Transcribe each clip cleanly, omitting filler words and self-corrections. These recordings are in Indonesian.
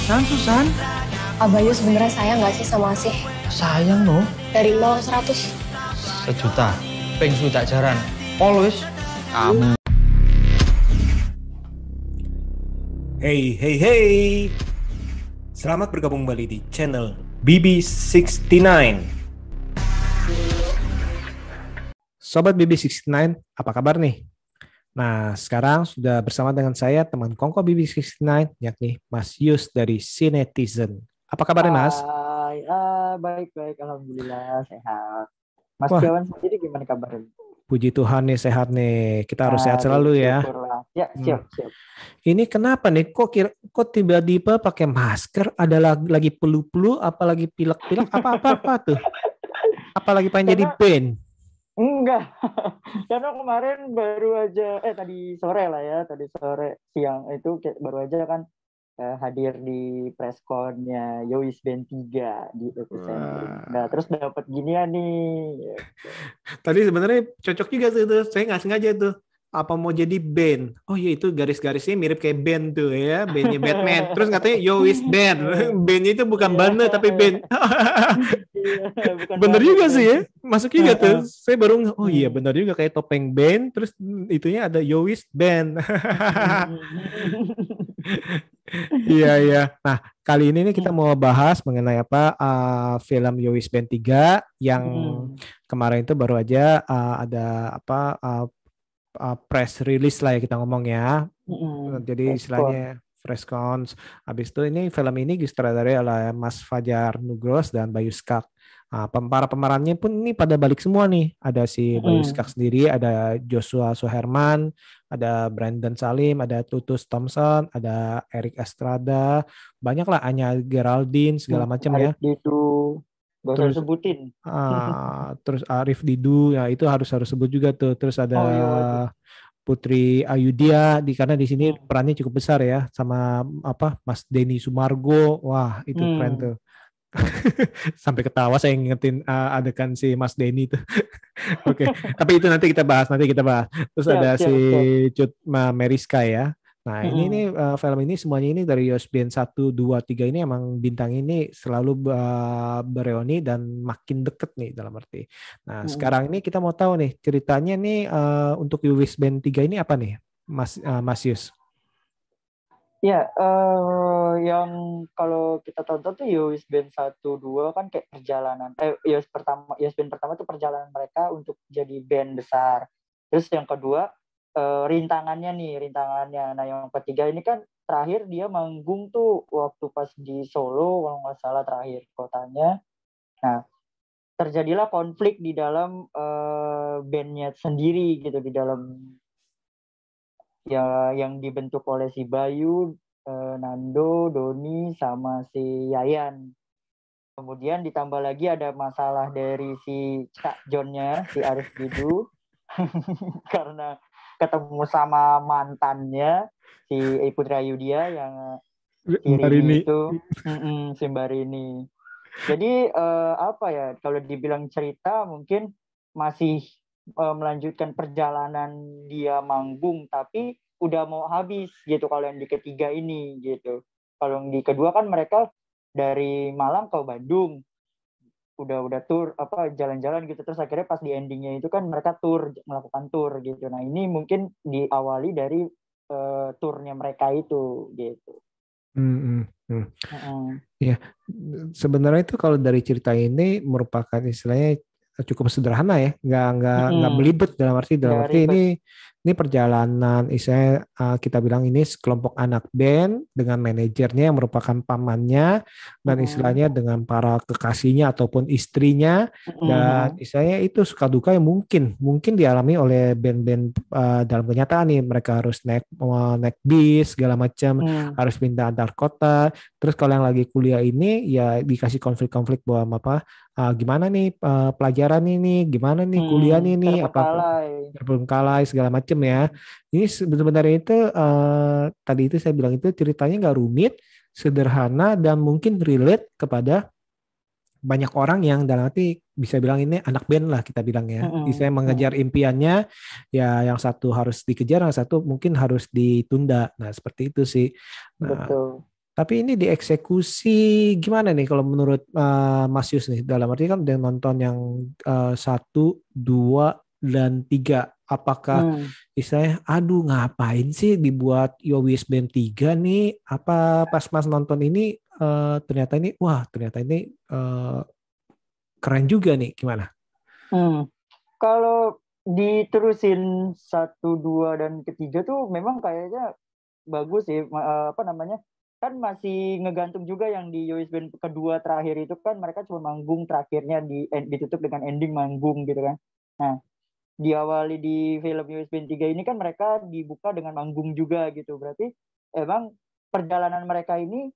Susan. Abayu sebenarnya sayang gak sih sama Asih? Sayang no. Dari 0 ke 100. Sejuta. Peng sudah jaran. Always. Kamu. Hey. Selamat bergabung kembali di channel BB69. Sobat BB69, apa kabar nih? Nah, sekarang sudah bersama dengan saya teman kongko BB69, yakni Mas Yus dari Cinetizen. Apa kabarnya, Mas? Baik, alhamdulillah sehat. Mas Wah, Jawan sendiri gimana kabarnya? puji Tuhan nih, sehat nih. Kita harus sehat selalu ya. Syukurlah. Ya, siap. Ini kenapa nih? Kok tiba-tiba pakai masker? Ada lagi flu-flu? Apalagi pilek-pilek? Apa tuh? Apalagi pengen jadi band? Enggak. Karena kemarin baru aja, tadi sore siang itu baru aja kan hadir di pressconnya Yowis Band 3 di epicentrum. Nah, terus dapat ginian nih. Tadi sebenarnya cocok juga tuh itu. Saya nggak sengaja tuh. Apa mau jadi band? Oh iya, itu garis-garisnya mirip kayak band tuh ya, bandnya Batman. Terus katanya Yowis Band. Bandnya itu bukan band tapi band. Bener juga sih ya, masuk juga tuh. Saya baru oh iya bener juga, kayak topeng band, terus itunya ada Yowis Band. Iya. Nah, kali ini nih kita mau bahas mengenai film Yowis Band 3 yang kemarin itu baru aja ada press release lah ya kita ngomong ya. Jadi istilahnya press cons. Habis itu ini film ini disutradarai oleh Mas Fajar Nugros dan Bayu Skak. Para pemerannya pun ini pada balik semua nih. Ada si Bayu Skak sendiri, ada Joshua Suherman, ada Brandon Salim, ada Tutus Thompson, ada Eric Estrada, banyak lah, Anya Geraldine segala macam ya. Itu gak usah sebutin. Terus Arif Didu, ya itu harus sebut juga tuh. Terus ada Putri Ayudhya, karena di sini perannya cukup besar ya, sama Mas Denny Sumargo. Wah itu keren tuh. Sampai ketawa saya ngingetin adegan si Mas Denny tuh. Oke. Tapi itu nanti kita bahas. Terus ada si Cut Meriska ya. Nah ini film ini semuanya ini dari Yowis Band 1, 2, 3 ini emang bintang ini selalu bereuni dan makin deket nih dalam arti. Nah sekarang ini kita mau tahu nih ceritanya nih untuk Yowis Band 3 ini apa nih Mas Yus? Ya, yang kalau kita tonton tuh Yowis Band 1, 2 kan kayak perjalanan. Yowis Band pertama tuh perjalanan mereka untuk jadi band besar. Terus yang kedua rintangannya. Nah yang ketiga ini kan terakhir dia manggung tuh waktu pas di Solo kalau nggak salah terakhir kotanya. Nah terjadilah konflik di dalam bandnya sendiri gitu, di dalam ya yang dibentuk oleh si Bayu, Nando, Doni sama si Yayan. Kemudian ditambah lagi ada masalah dari si Cak Johnnya, si Arif Didu, karena ketemu sama mantannya si Putri Ayudhya yang Rini itu, Simbarini. Jadi kalau dibilang cerita mungkin masih melanjutkan perjalanan dia manggung, tapi udah mau habis gitu kalau yang di ketiga ini gitu. Kalau yang di kedua kan mereka dari Malang ke Bandung udah tur jalan-jalan gitu, terus akhirnya pas di endingnya itu kan mereka melakukan tur gitu. Nah ini mungkin diawali dari turnya mereka itu gitu. Ya sebenarnya itu kalau dari cerita ini merupakan istilahnya cukup sederhana ya, nggak belibet dalam arti ini perjalanan istilahnya kita bilang ini sekelompok anak band dengan manajernya yang merupakan pamannya dan istilahnya dengan para kekasihnya ataupun istrinya, dan istilahnya itu suka duka yang mungkin dialami oleh band-band dalam kenyataan nih. Mereka harus naik bis segala macam, harus pindah antar kota. Terus kalau yang lagi kuliah ini ya dikasih konflik-konflik bahwa gimana nih pelajaran ini, gimana nih kuliah ini, terbengkalai segala macam ya. Ini sebenarnya itu tadi itu saya bilang itu ceritanya nggak rumit, sederhana dan mungkin relate kepada banyak orang yang dalam arti bisa bilang ini anak band lah kita bilang ya. Bisa mengejar impiannya ya, yang satu harus dikejar, yang satu mungkin harus ditunda. Nah seperti itu sih. Nah, betul. Tapi ini dieksekusi gimana nih kalau menurut Mas Yus nih? Dalam arti kan udah nonton yang 1, 2, dan 3. Apakah Hmm. istilahnya, aduh ngapain sih dibuat Yo Wis Band 3 nih? Apa pas Mas nonton ini ternyata ini, wah ternyata ini keren juga nih, gimana? Kalau diterusin 1, 2, dan ketiga tuh memang kayaknya bagus sih. Apa namanya? Kan masih ngegantung juga yang di US Band kedua terakhir itu kan mereka cuma manggung terakhirnya ditutup dengan ending manggung gitu kan. Nah, diawali di film US Band 3 ini kan mereka dibuka dengan manggung juga gitu. Berarti emang perjalanan mereka ini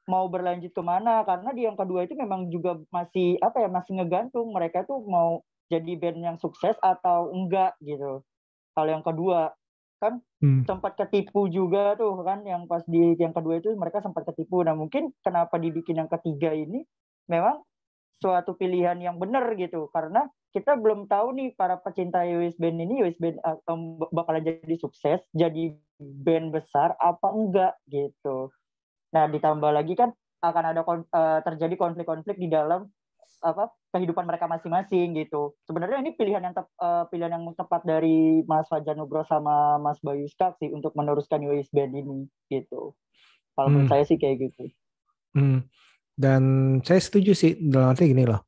mau berlanjut kemana, karena di yang kedua itu memang juga masih apa ya, masih ngegantung mereka tuh mau jadi band yang sukses atau enggak gitu. Kalau yang kedua kan sempat ketipu juga tuh kan, yang pas di yang kedua itu mereka sempat ketipu. Nah mungkin kenapa dibikin yang ketiga ini memang suatu pilihan yang benar gitu, karena kita belum tahu nih para pecinta US Band ini US Band bakalan jadi sukses, jadi band besar apa enggak gitu. Nah, ditambah lagi kan akan ada terjadi konflik-konflik di dalam apa kehidupan mereka masing-masing gitu. Sebenarnya ini pilihan yang tepat dari Mas Fajar Nugro sama Mas Bayu Skak sih untuk meneruskan US Band ini gitu. Kalau menurut saya sih kayak gitu. Dan saya setuju sih, dalam arti gini loh.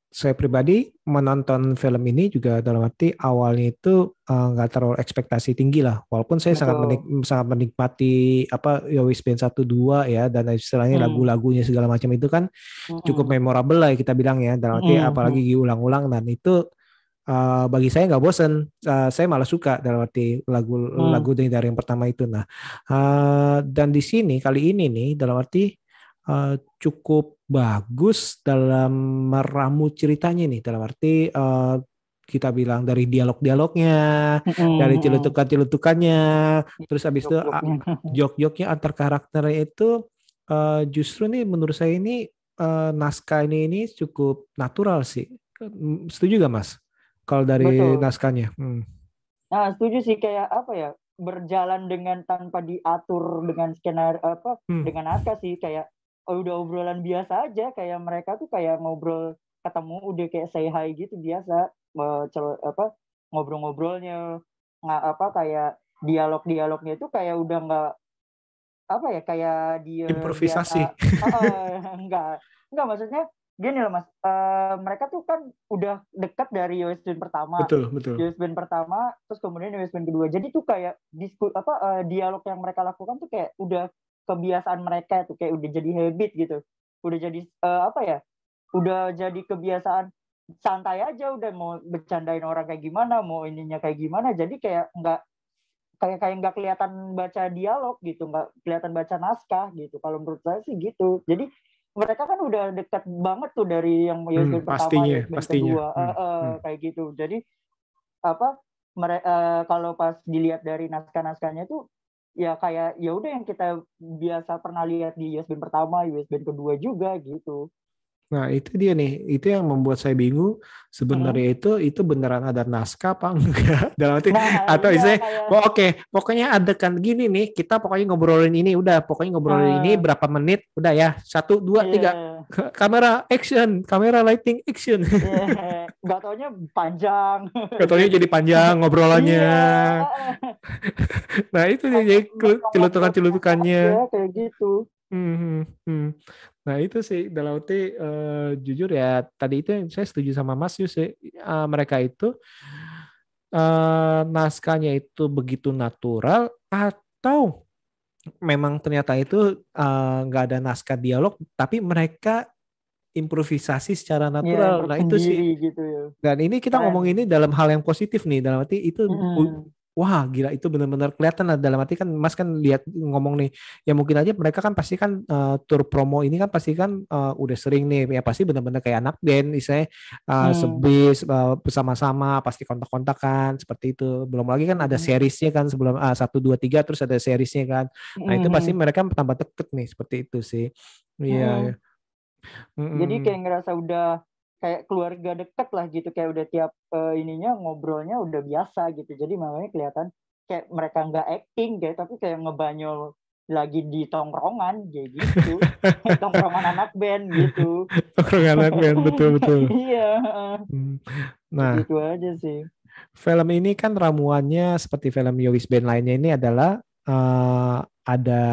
Saya pribadi menonton film ini juga dalam arti awalnya itu nggak terlalu ekspektasi tinggi lah, walaupun saya sangat menikmati apa Yo Wis Band 1, 2 ya, dan istilahnya lagu-lagunya segala macam itu kan cukup memorable lah kita bilang ya, dalam arti apalagi diulang-ulang, dan itu bagi saya nggak bosen, saya malah suka dalam arti lagu-lagu dari yang pertama itu. Nah, dan di sini kali ini nih dalam arti cukup bagus dalam meramu ceritanya nih, dalam arti kita bilang dari dialog-dialognya, dari celutukan-celutukannya, terus habis itu jok-joknya antar karakternya itu justru nih menurut saya ini naskah ini cukup natural sih. Setuju gak Mas? Kalau dari naskahnya? Nah, setuju sih, kayak apa ya, berjalan dengan tanpa diatur dengan skenario apa dengan naskah sih, kayak udah obrolan biasa aja, kayak mereka tuh kayak ngobrol ketemu udah kayak say hi gitu biasa, ngobrol-ngobrolnya apa kayak dialognya itu kayak udah nggak apa ya, kayak dia improvisasi biasa. Enggak maksudnya gini loh Mas, mereka tuh kan udah dekat dari US Band pertama. Betul. US Band pertama, terus kemudian US Band kedua. Jadi tuh kayak dialog yang mereka lakukan tuh kayak udah kebiasaan mereka tuh, kayak udah jadi habit gitu. Udah jadi udah jadi kebiasaan santai aja, udah mau bercandain orang kayak gimana, mau ininya kayak gimana. Jadi kayak nggak kelihatan baca dialog gitu, nggak kelihatan baca naskah gitu. Kalau menurut saya sih gitu. Jadi mereka kan udah dekat banget tuh dari yang US Band pertama, US Band kedua, kayak gitu. Jadi apa kalau pas dilihat dari naskah-naskahnya tuh ya kayak ya udah yang kita biasa pernah lihat di US Band pertama, US Band kedua juga gitu. Nah itu dia nih, itu yang membuat saya bingung sebenarnya itu beneran ada naskah apa enggak dalam arti atau istilahnya pokoknya adegan gini nih, kita pokoknya ngobrolin ini, udah pokoknya ngobrolin ini berapa menit, udah ya 1, 2, 3 kamera action, kamera lighting action. Gak taunya panjang. Gak taunya jadi panjang ngobrolannya. Nah itu nih jadi celutukannya kayak gitu. Nah itu sih dalam arti jujur ya, tadi itu yang saya setuju sama Mas Yus, mereka itu naskahnya itu begitu natural, atau memang ternyata itu nggak ada naskah dialog tapi mereka improvisasi secara natural. Nah itu sih gitu ya. Dan ini kita ngomong ini dalam hal yang positif nih, dalam arti itu wah gila, itu benar-benar kelihatan lah. Dalam arti kan Mas kan lihat ngomong nih, ya mungkin aja mereka kan pasti kan tur promo ini kan pasti kan udah sering nih, ya pasti benar-benar kayak anak band misalnya sebis bersama-sama pasti kontak-kontakan seperti itu. Belum lagi kan ada seriesnya kan, sebelum 1, 2, 3 terus ada seriesnya kan. Nah itu pasti mereka tambah deket nih, seperti itu sih. Iya. Jadi kayak ngerasa udah kayak keluarga dekat lah gitu, kayak udah tiap ininya ngobrolnya udah biasa gitu. Jadi makanya kelihatan kayak mereka nggak acting kayak, tapi kayak ngebanyol lagi di tongkrongan kayak gitu. Tongkrongan anak band gitu. Tongkrongan band, betul. Iya. Nah, gitu aja sih. film ini kan ramuannya seperti film Yowis Band lainnya ini adalah ada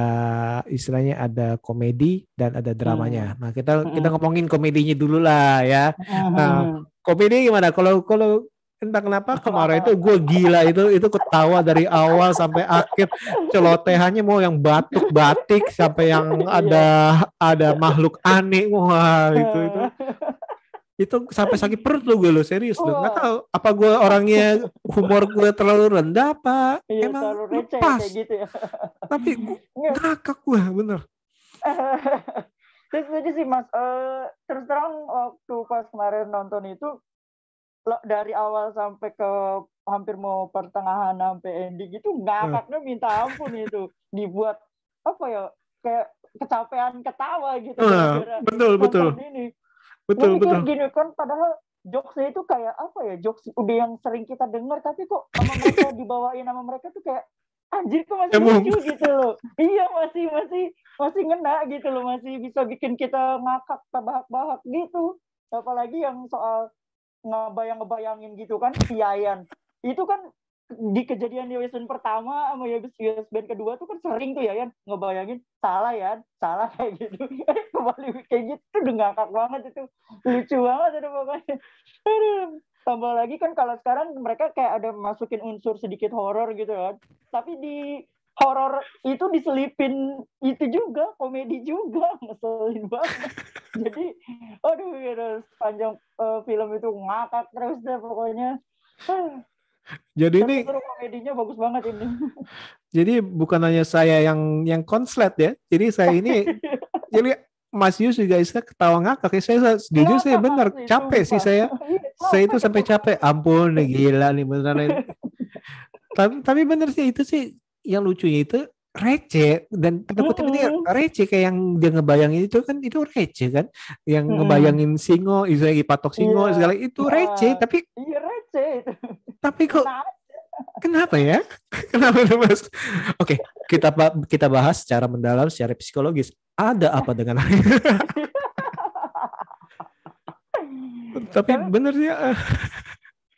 istilahnya ada komedi dan ada dramanya. Nah, kita ngomongin komedinya dulu lah ya. Nah, komedi gimana? Kalau entah kenapa kemarin itu gue gila itu ketawa dari awal sampai akhir, celotehannya mau yang batuk-batik sampai yang ada makhluk aneh, wah itu sampai sakit perut lo serius lo, nggak tahu apa gue orangnya humor gue terlalu rendah apa emang terlalu receh lepas kayak gitu ya. tapi gue ngakak gue bener. Terus aja sih Mas, terus terang waktu pas kemarin nonton itu dari awal sampai ke hampir mau pertengahan sampai ending itu ngakaknya minta ampun itu, dibuat apa ya kayak kecapean ketawa gitu betul ini. Betul. Gini kan padahal jokesnya itu kayak apa ya, jokes udah yang sering kita dengar tapi kok sama mereka dibawain sama mereka tuh kayak anjir kok masih lucu gitu loh. Iya masih ngena gitu loh, masih bisa bikin kita ngakak terbahak-bahak gitu. Apalagi yang soal ngebayangin gitu kan, si Yayan itu kan di kejadian Yowis Band pertama sama Yowis Band kedua tuh kan sering tuh Yayan ngebayangin salah kayak gitu. Kembali kayak gitu tuh udah ngakak banget, itu lucu banget itu pokoknya. Tambah lagi kan kalau sekarang mereka kayak ada masukin unsur sedikit horor gitu kan, tapi di horor itu diselipin itu juga komedi juga, ngeselin banget. Jadi aduh gitu, sepanjang film itu ngakak terus deh pokoknya. Jadi ini komedinya bagus banget ini. Jadi bukan hanya saya yang konslet ya. Jadi saya ini jadi Mas Yus juga saya ketawa ngakak. Saya jujur saya benar capek sih saya. Saya itu sampai capek. Ampun, gila nih beneran. Tapi bener sih itu sih yang lucunya itu receh, dan tanda kutip ini receh kayak yang dia ngebayangin itu kan itu receh kan, yang ngebayangin singo, lagi patok singo segala itu receh, tapi iya receh itu. Tapi kok kenapa ya? Kenapa itu Mas? Oke, kita bahas secara mendalam, secara psikologis. Ada apa dengan Tapi bener ya.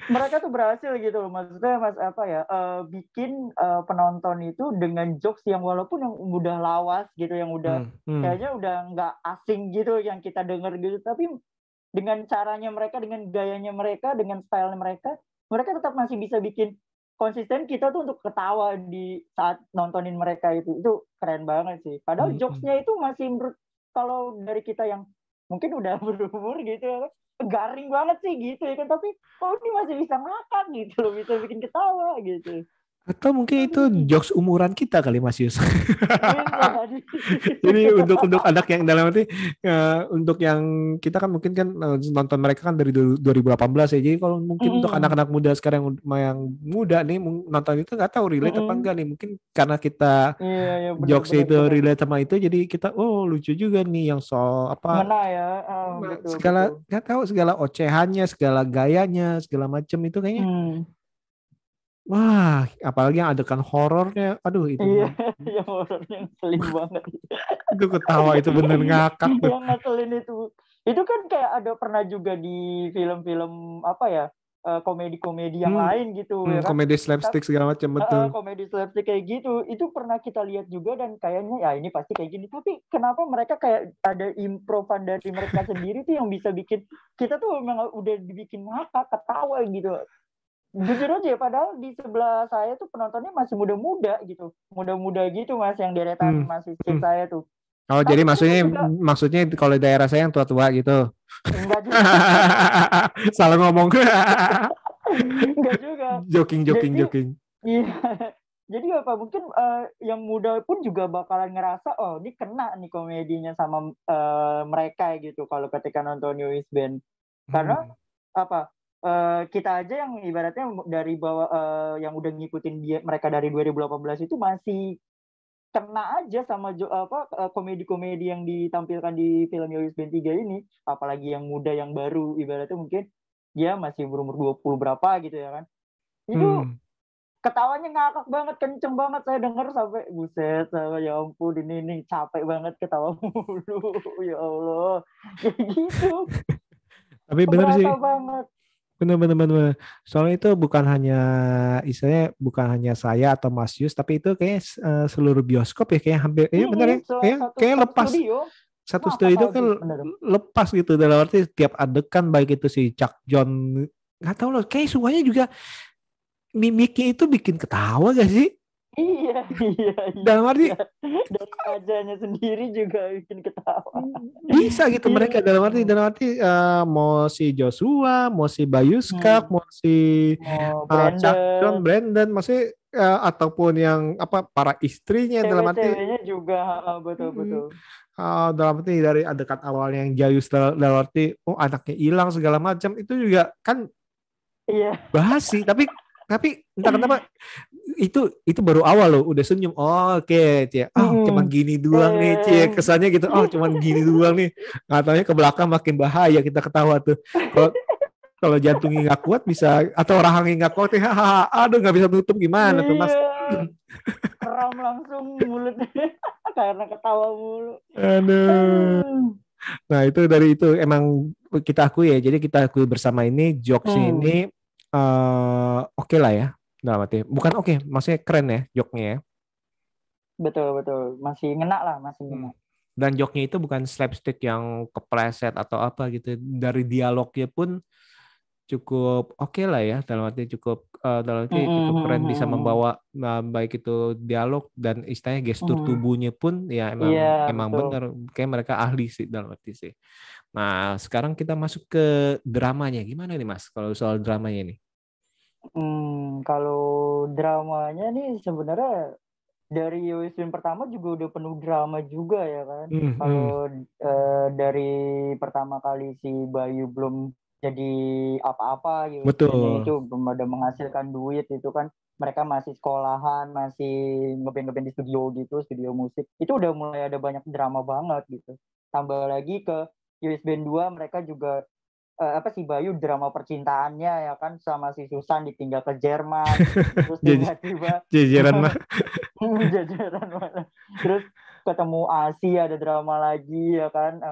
Mereka tuh berhasil gitu loh, maksudnya Mas apa ya, bikin penonton itu dengan jokes yang walaupun yang udah lawas gitu, yang udah kayaknya udah nggak asing gitu yang kita denger gitu, tapi dengan caranya mereka, dengan gayanya mereka, dengan style mereka tetap masih bisa bikin konsisten kita tuh untuk ketawa di saat nontonin mereka itu keren banget sih. Padahal jokesnya itu masih menurut kalau dari kita yang mungkin udah berumur gitu garing banget sih gitu ya kan, tapi ini masih bisa ngakak gitu loh, bisa bikin ketawa gitu. Atau mungkin itu jokes umuran kita kali Mas Yus. Jadi untuk anak yang dalam arti untuk yang kita kan mungkin kan nonton mereka kan dari 2018 ya. Jadi kalau mungkin untuk anak-anak muda sekarang yang muda nih nonton itu nggak tahu relate apa enggak nih. Mungkin karena kita jokes itu relate sama itu, jadi kita lucu juga nih yang soal apa. Ngena ya. Segala nggak tahu, segala ocehannya, segala gayanya, segala macam itu kayaknya. Wah, apalagi yang adegan horornya, aduh itu. Iya, yang horornya ngeselin banget. Itu ketawa itu bener ngakak tuh. Yang ngeselin itu kan kayak ada pernah juga di film-film apa ya, komedi-komedi yang lain gitu ya kan. Komedi slapstick segala macam, betul. Komedi slapstick kayak gitu, itu pernah kita lihat juga dan kayaknya ya ini pasti kayak gini. Tapi kenapa mereka kayak ada improvan dari mereka sendiri tuh yang bisa bikin kita tuh memang udah dibikin ngakak, ketawa gitu. Jujur aja, padahal di sebelah saya tuh penontonnya masih muda-muda gitu Mas, yang deretan masih saya tuh. Oh, tapi jadi maksudnya kalau daerah saya yang tua-tua gitu. Enggak juga. Salah ngomong. Enggak juga. Joking. Iya. Jadi apa mungkin yang muda pun juga bakalan ngerasa ini kena nih komedinya sama mereka gitu kalau ketika nonton Yowis Band. Karena apa? Kita aja yang ibaratnya dari bawah yang udah ngikutin mereka dari 2018 itu masih kena aja sama komedi-komedi yang ditampilkan di film Yowis Band 3 ini, apalagi yang muda yang baru ibaratnya mungkin dia masih berumur 20 berapa gitu ya kan. Itu ketawanya ngakak banget, kenceng banget, saya denger sampai buset, ya ampun ini capek banget ketawa mulu, ya Allah, kayak gitu, Tapi bener sih, berasa banget. bener. Soalnya itu bukan hanya, istilahnya bukan hanya saya atau Mas Yus, tapi itu kayak seluruh bioskop ya, kayak hampir, ya bener ya, kayak Satu lepas. studio Satu ngakak studio itu kan habis, bener. lepas gitu, dalam arti tiap adegan baik itu si Chuck John, nggak tahu loh, kayak semuanya juga mimiknya itu bikin ketawa gak sih? Iya. Dalam arti Dari wajahnya sendiri juga bikin ketawa. bisa gitu mereka, dalam Iya. arti mau si Joshua, mau si Bayuskak, mau si Mau Chuck John, Brandon, Brandon, masih ataupun yang apa para istrinya, dalam arti cewek-ceweknya juga, betul-betul. dalam arti dari adegan awalnya yang Jayus, dalam arti oh anaknya hilang segala macam, itu juga kan Iya. bahas sih, tapi entah kenapa itu baru awal loh udah senyum. Oh, oke, Cie. Cuman gini doang nih, Cie. Kesannya gitu. Oh, cuman gini doang nih. Nggak taunya ke belakang makin bahaya kita ketawa tuh. Kalau kalau jantungnya nggak kuat bisa, atau rahangnya nggak kuat, hahaha, aduh nggak bisa nutup, gimana tuh Mas? Iya. Kram langsung mulutnya karena ketawa mulu. Aduh. Nah itu dari itu emang kita akui ya. Jadi kita akui bersama ini jokes ini oke lah ya. Dalam arti bukan oke, maksudnya keren ya joknya ya. Betul. Masih ngena lah, masih ngena. Dan joknya itu bukan slapstick yang kepleset atau apa gitu. Dari dialognya pun cukup oke lah ya. Dalam arti cukup cukup keren, bisa membawa baik itu dialog dan istilahnya gestur tubuhnya pun ya Iya, emang betul. bener. Kayak mereka ahli sih dalam arti sih. Nah sekarang kita masuk ke dramanya. Gimana nih Mas kalau soal dramanya nih? Kalau dramanya nih sebenarnya dari Wiswin pertama juga udah penuh drama juga ya kan. Kalau dari pertama kali si Bayu belum jadi apa-apa gitu, Wiswin Betul. itu belum ada menghasilkan duit, itu kan mereka masih sekolahan, masih ngeband di studio gitu, studio musik. Itu udah mulai ada banyak drama banget gitu. Tambah lagi ke US Band 2 mereka juga si Bayu drama percintaannya ya kan sama si Susan ditinggal ke Jerman, terus tiba-tiba Jajaran mah. jajaran mana, terus ketemu Asi ada drama lagi ya kan,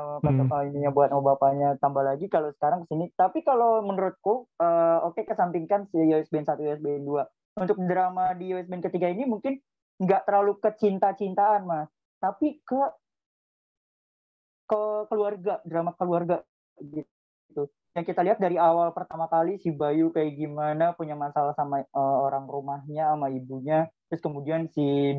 ininya buat sama bapaknya, tambah lagi kalau sekarang kesini. Tapi kalau menurutku oke, kesampingkan si USB 1 USB 2, untuk drama di USB ketiga ini mungkin nggak terlalu ke cinta-cintaan Mas, tapi ke keluarga, drama keluarga gitu. Yang kita lihat dari awal pertama kali si Bayu kayak gimana punya masalah sama orang rumahnya, sama ibunya, terus kemudian si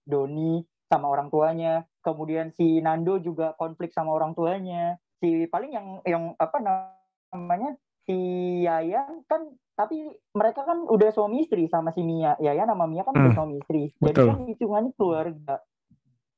Doni sama orang tuanya, kemudian si Nando juga konflik sama orang tuanya, si paling yang apa namanya, si Yayan kan, tapi mereka kan udah suami istri sama si Mia, Yayan sama Mia kan udah suami istri, jadi kan hitungannya keluarga.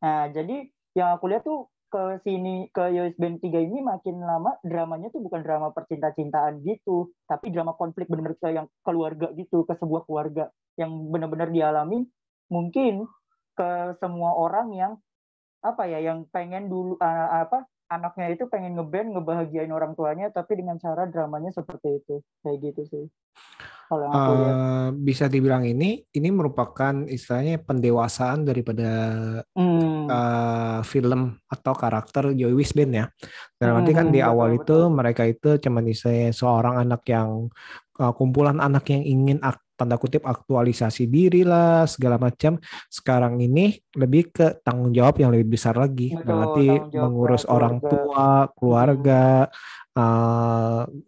Nah jadi yang aku lihat tuh ke sini, ke US Band 3 ini makin lama dramanya tuh bukan drama percinta-cintaan gitu, tapi drama konflik benar-benar ke yang keluarga gitu, ke sebuah keluarga yang benar-benar dialami mungkin ke semua orang yang apa ya, yang pengen dulu anaknya itu pengen ngeband ngebahagiain orang tuanya, tapi dengan cara dramanya seperti itu, kayak gitu sih kalau yang aku lihat. Bisa dibilang ini merupakan istilahnya pendewasaan daripada film atau karakter Joey Wisband ya. Dalam arti kan di awal itu mereka itu cuman istilahnya seorang anak yang kumpulan anak yang ingin tanda kutip aktualisasi diri lah segala macam. Sekarang ini lebih ke tanggung jawab yang lebih besar lagi. Dalam arti mengurus orang tua, keluarga.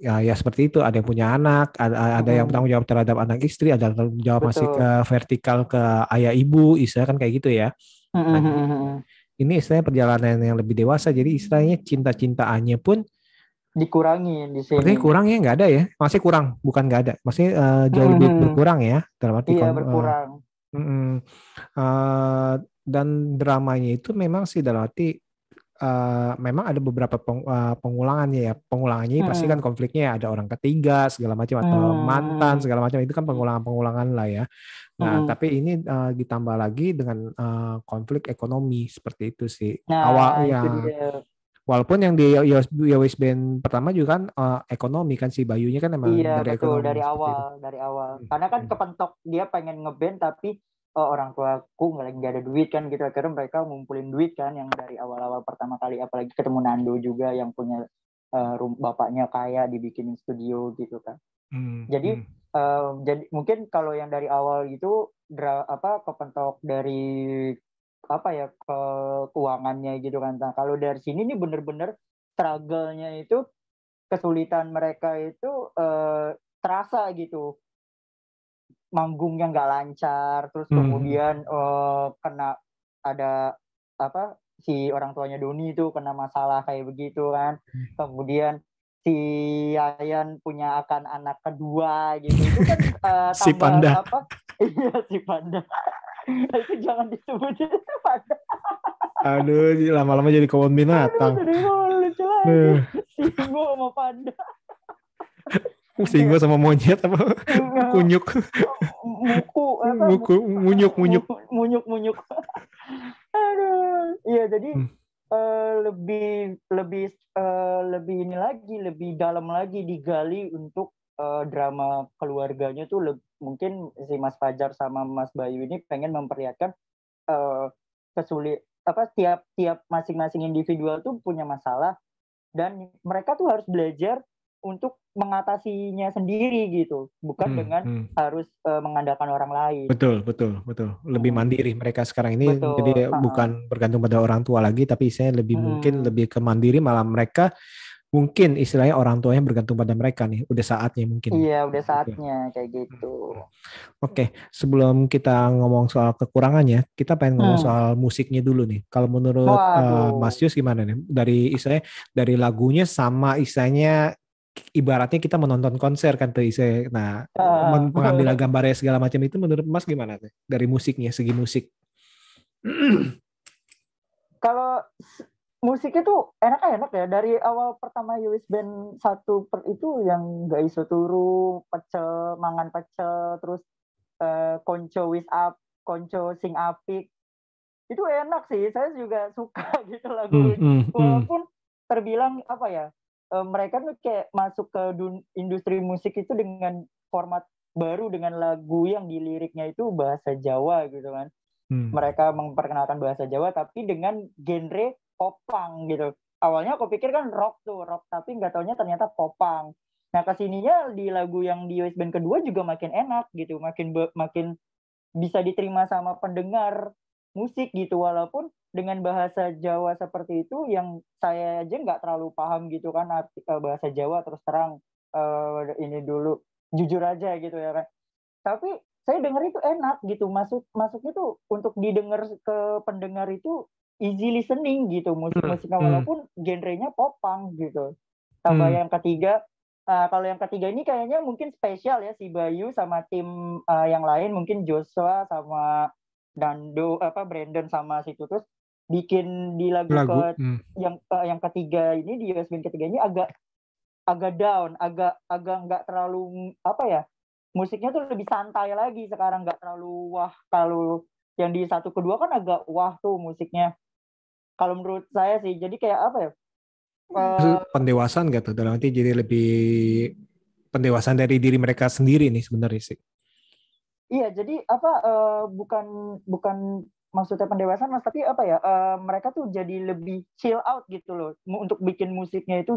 Ya seperti itu, ada yang punya anak, ada yang bertanggung jawab terhadap anak istri, ada yang bertanggung jawab masih ke vertikal ke ayah ibu, istilah kan kayak gitu ya. Nah, jadi ini istilahnya perjalanan yang lebih dewasa, jadi istilahnya cinta-cintaannya pun dikurangin di sini. Sepertinya kurang ya, nggak ada ya, masih kurang, bukan nggak ada, maksudnya jauh lebih berkurang ya, dalam arti berkurang. Dan dramanya itu memang sih dalam arti memang ada beberapa pengulangannya ya. Pengulangannya pasti kan konfliknya ada orang ketiga segala macam atau mantan segala macam, itu kan pengulangan lah ya. Nah, tapi ini ditambah lagi dengan konflik ekonomi seperti itu sih. Nah, itu dia. Walaupun yang di Yowis Band pertama juga kan ekonomi kan, si Bayunya kan emang Iya dari betul, ekonomi dari seperti itu. awal. Karena kan kepentok dia pengen ngeband tapi orang tuaku nggak ada duit kan gitu. Akhirnya mereka ngumpulin duit kan yang dari awal-awal pertama kali. Apalagi ketemu Nando juga yang punya bapaknya kaya dibikinin studio gitu kan. Jadi jadi mungkin kalau yang dari awal itu kepentok dari apa ya keuangannya gitu kan. Nah, kalau dari sini nih bener-bener struggle-nya itu kesulitan mereka itu terasa gitu, manggungnya nggak lancar, terus kemudian kena ada apa si orang tuanya Doni itu kena masalah kayak begitu kan, kemudian si Yayan punya akan anak kedua gitu, itu kan Si tambah Panda. iya si Panda. Itu jangan disebut itu Panda. Aduh, lama-lama jadi kebun binatang. Aduh, jadi lucu lagi. Singo sama Panda. Singo sama monyet apa? Kunyuk. Munyuk. Aduh, iya jadi lebih ini lagi, lebih dalam lagi digali untuk drama keluarganya tuh mungkin si Mas Fajar sama Mas Bayu ini pengen memperlihatkan tiap masing-masing individual tuh punya masalah dan mereka tuh harus belajar untuk mengatasinya sendiri gitu, bukan dengan harus mengandalkan orang lain. Betul. Lebih mandiri mereka sekarang ini, Betul. jadi bukan bergantung pada orang tua lagi, tapi istilahnya mungkin lebih ke mandiri, malah mereka mungkin istilahnya orang tuanya bergantung pada mereka nih, udah saatnya mungkin. Iya, udah saatnya kayak gitu. Oke, sebelum kita ngomong soal kekurangannya, kita pengen ngomong soal musiknya dulu nih. Kalau menurut Mas Yus gimana nih? Dari lagunya sama istilahnya ibaratnya kita menonton konser kan tuh istilahnya. Nah, mengambil gambarnya segala macam itu menurut Mas gimana tuh? Dari musiknya, segi musik. Kalau musik itu enak ya, dari awal pertama Yowis Band 1 itu yang gak iso turu, pecel, mangan pecel, terus konco sing apik. Itu enak sih, saya juga suka gitu lagu. Walaupun terbilang apa ya, mereka tuh kayak masuk ke industri musik itu dengan format baru, dengan lagu yang di liriknya itu bahasa Jawa gitu kan. Mereka memperkenalkan bahasa Jawa tapi dengan genre popang gitu. Awalnya aku pikir kan rock, tapi nggak taunya ternyata popang. Nah kesininya di lagu yang di Yowis Band kedua juga makin enak gitu, makin bisa diterima sama pendengar musik gitu, walaupun dengan bahasa Jawa seperti itu yang saya aja nggak terlalu paham gitu kan bahasa Jawa, terus terang ini dulu jujur aja gitu ya kan. Tapi saya dengar itu enak gitu, masuknya tuh untuk didengar ke pendengar itu easy listening gitu musiknya, walaupun genrenya popang gitu. Tambah yang ketiga, kalau yang ketiga ini kayaknya mungkin spesial ya, si Bayu sama tim yang lain, mungkin Joshua sama Nando, Brandon sama si Tutus bikin di lagu yang ketiga ini, di USB ketiga ini agak down, agak nggak terlalu apa ya, musiknya tuh lebih santai lagi sekarang, nggak terlalu wah. Kalau yang di 1 kedua kan agak wah tuh musiknya. Kalau menurut saya sih, jadi kayak apa ya? Pendewasaan gitu, dalam arti jadi lebih pendewasaan dari diri mereka sendiri nih sebenarnya sih. Iya, jadi bukan maksudnya pendewasaan mas, tapi apa ya? Mereka tuh jadi lebih chill out gitu loh untuk bikin musiknya itu.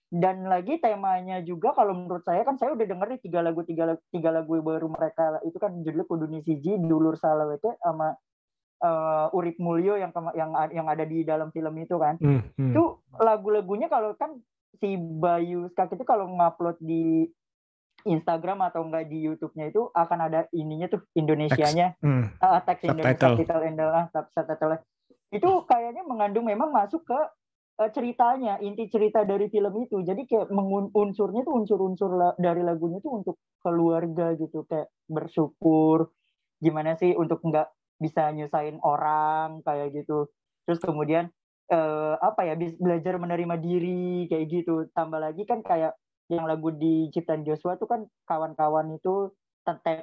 Dan lagi temanya juga kalau menurut saya kan, saya udah denger nih tiga lagu baru mereka itu kan, judulnya Kuduni Siji, Dulur Salawete sama Urip Mulyo yang ada di dalam film itu kan. Itu lagu-lagunya kalau kan si Bayu Skak itu kalau ngupload di Instagram atau enggak di YouTube-nya itu akan ada ininya tuh Indonesianya, teks Indonesia, subtitle itu kayaknya mengandung, memang masuk ke ceritanya, inti cerita dari film itu. Jadi kayak unsurnya tuh unsur-unsur dari lagunya tuh untuk keluarga gitu, kayak bersyukur gimana sih untuk nggak bisa nyusahin orang kayak gitu. Terus kemudian belajar menerima diri kayak gitu. Tambah lagi kan kayak yang lagu di Ciptaan Joshua tuh kan kawan-kawan itu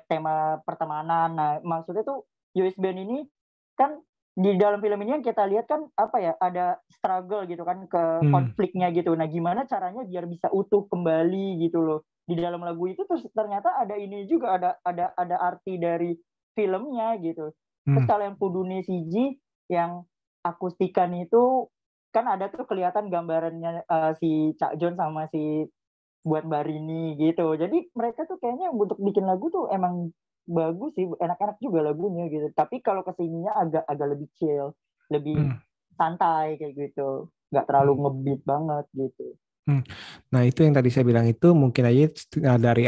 tema pertemanan. Nah maksudnya tuh Yowis Band ini kan di dalam film ini yang kita lihat kan apa ya, ada struggle gitu kan ke konfliknya gitu. Nah, gimana caranya biar bisa utuh kembali gitu loh. Di dalam lagu itu terus ternyata ada ini juga, ada arti dari filmnya gitu. Terus kalau yang Kudune Siji yang akustikan itu kan ada tuh kelihatan gambarannya si Cak Jon sama si buat Barini gitu. Jadi mereka tuh kayaknya untuk bikin lagu tuh emang bagus sih, enak-enak juga lagunya gitu. Tapi kalau kesininya agak lebih chill, lebih santai kayak gitu, nggak terlalu ngebeat banget gitu. Nah, itu yang tadi saya bilang itu mungkin aja dari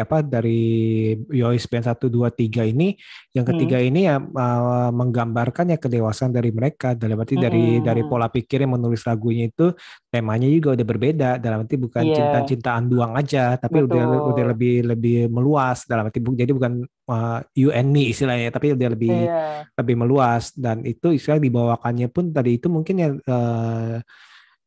Yois Band 1 2 3 ini, yang ketiga ini ya menggambarkan ya kedewasaan dari mereka. Dalam arti dari pola pikir yang menulis lagunya itu temanya juga udah berbeda. Dalam arti bukan cinta-cintaan doang aja, tapi udah lebih meluas. Dalam arti jadi bukan you and me istilahnya, tapi udah lebih meluas, dan itu istilah dibawakannya pun tadi itu mungkin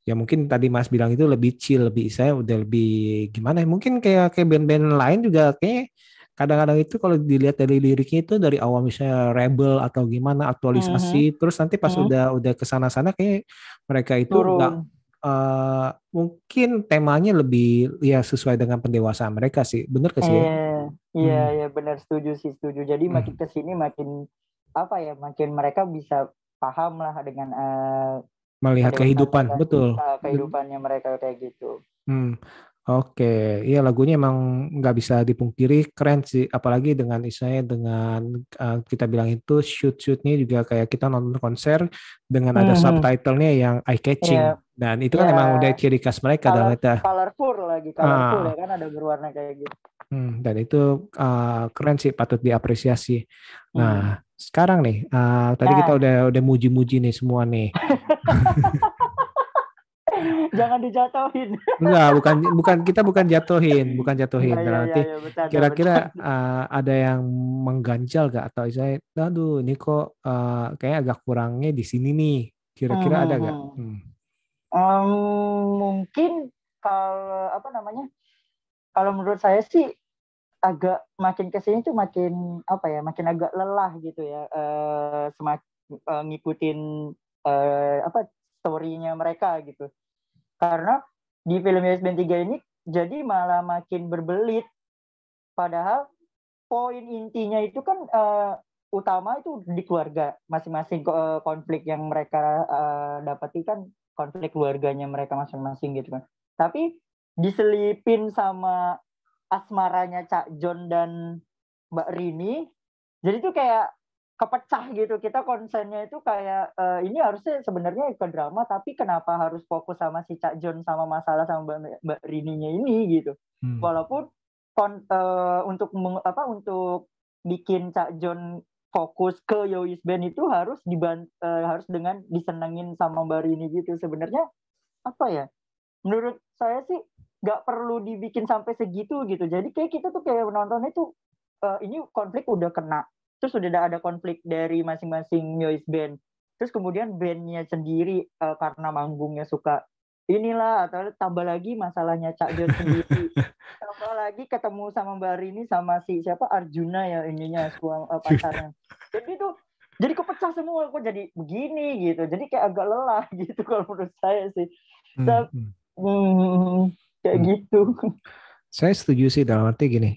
ya mungkin tadi Mas bilang itu lebih chill, lebih saya udah lebih gimana ya, mungkin kayak band-band lain juga kayak kadang-kadang itu kalau dilihat dari liriknya itu dari awal misalnya rebel atau gimana aktualisasi, terus nanti pas udah ke sana-sana kayak mereka itu nggak mungkin temanya lebih ya sesuai dengan pendewasaan mereka sih, bener gak sih ya? Iya benar, setuju. Jadi makin kesini makin apa ya, makin mereka bisa paham lah dengan melihat kehidupan, betul. Kehidupannya mereka kayak gitu. Oke, iya lagunya emang nggak bisa dipungkiri keren sih, apalagi dengan kita bilang itu shootnya juga kayak kita nonton konser dengan ada subtitlenya yang eye catching, dan itu kan emang udah ciri khas mereka dalam itu. Colorful ya kan, ada berwarna kayak gitu. Dan itu keren sih, patut diapresiasi. Nah, sekarang nih, tadi kita udah muji-muji nih semua nih. Jangan dijatuhin. Enggak, bukan jatuhin. Nanti kira-kira ada yang mengganjal gak, atau saya, aduh ini kok kayak agak kurangnya di sini nih. Kira-kira ada gak? Mungkin kalau menurut saya sih agak makin kesini tuh makin agak lelah gitu ya, ngikutin story-nya mereka gitu. Karena di film Yois Band 3 ini jadi malah makin berbelit, padahal poin intinya itu kan utama itu di keluarga masing-masing, konflik yang mereka dapati kan konflik keluarganya mereka masing-masing gitu kan. Tapi diselipin sama asmaranya Cak Jon dan Mbak Rini, jadi tuh kayak kepecah gitu. Kita konsennya itu kayak ini harusnya sebenarnya ke drama, tapi kenapa harus fokus sama si Cak Jon sama masalah sama Mbak Rininya ini gitu. Walaupun untuk bikin Cak Jon fokus ke Yois Band itu harus dengan disenengin sama Mbak Rini gitu. Sebenarnya apa ya? Menurut saya sih nggak perlu dibikin sampai segitu gitu. Jadi kayak kita tuh kayak nontonnya tuh ini konflik udah kena, terus udah ada konflik dari masing-masing Yois Band, terus kemudian bandnya sendiri karena manggungnya suka inilah, atau tambah lagi masalahnya Cak Jon sendiri, tambah lagi ketemu sama Mbak Rini sama si siapa Arjuna ya ininya pacarnya, jadi tuh jadi kepecah semua, kok jadi begini gitu. Jadi kayak agak lelah gitu kalau menurut saya sih. Kayak gitu. Saya setuju sih, dalam arti gini,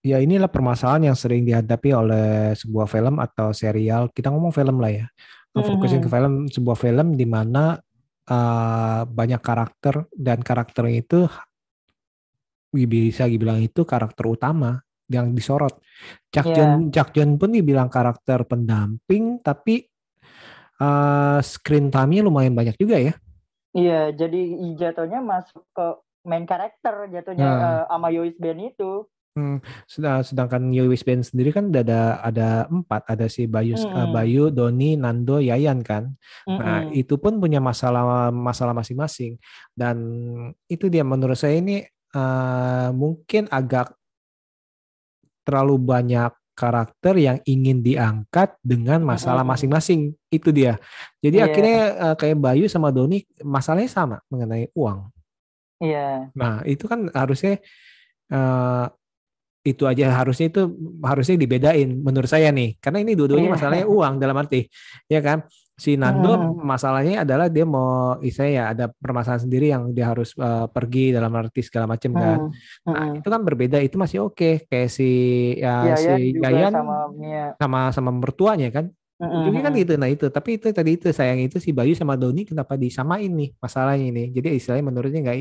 ya inilah permasalahan yang sering dihadapi oleh sebuah film atau serial. Kita ngomong film lah ya, fokusin ke film, sebuah film di mana banyak karakter, dan karakternya itu bisa dibilang itu karakter utama yang disorot. Cak Jon pun dibilang karakter pendamping, tapi screen time-nya lumayan banyak juga ya. Iya, jadi jatuhnya masuk ke main karakter jatuhnya sama Yois Band itu. Sedangkan Yois Band sendiri kan ada 4, ada si Bayu, Doni, Nando, Yayan kan. Nah, itu pun punya masalah masing-masing, dan itu dia menurut saya ini mungkin agak terlalu banyak karakter yang ingin diangkat dengan masalah masing-masing, itu dia. Jadi akhirnya kayak Bayu sama Doni masalahnya sama mengenai uang. Iya. Nah, itu kan harusnya itu aja harusnya dibedain menurut saya nih, karena ini dua-duanya masalahnya uang dalam arti ya kan. Si Nando masalahnya adalah dia mau ya ada permasalahan sendiri yang dia harus pergi dalam arti segala macam kan. Nah itu kan berbeda, itu masih oke. Kayak si Yayan sama mertuanya kan ujungnya kan gitu. Nah itu, tapi itu tadi itu sayang itu si Bayu sama Doni kenapa disamain nih masalahnya ini. Jadi istilahnya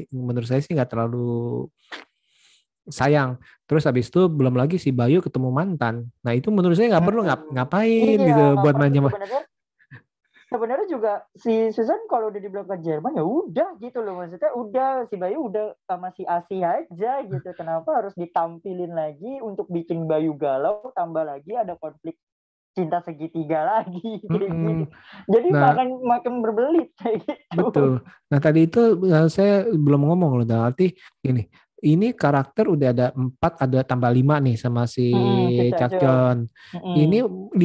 menurut saya sih nggak terlalu sayang. Terus habis itu belum lagi si Bayu ketemu mantan. Nah itu menurut saya nggak perlu ngapain gitu buat main. Sebenarnya juga si Susan kalau udah di belakang Jerman ya udah gitu loh, maksudnya udah si Bayu udah sama si Asia aja gitu. Kenapa harus ditampilin lagi untuk bikin Bayu galau, tambah lagi ada konflik cinta segitiga lagi gitu. Jadi makin berbelit kayak gitu. Betul. Nah tadi itu saya belum ngomong loh, arti ini karakter udah ada 4, ada tambah 5 nih sama si Cakjon. Ini 5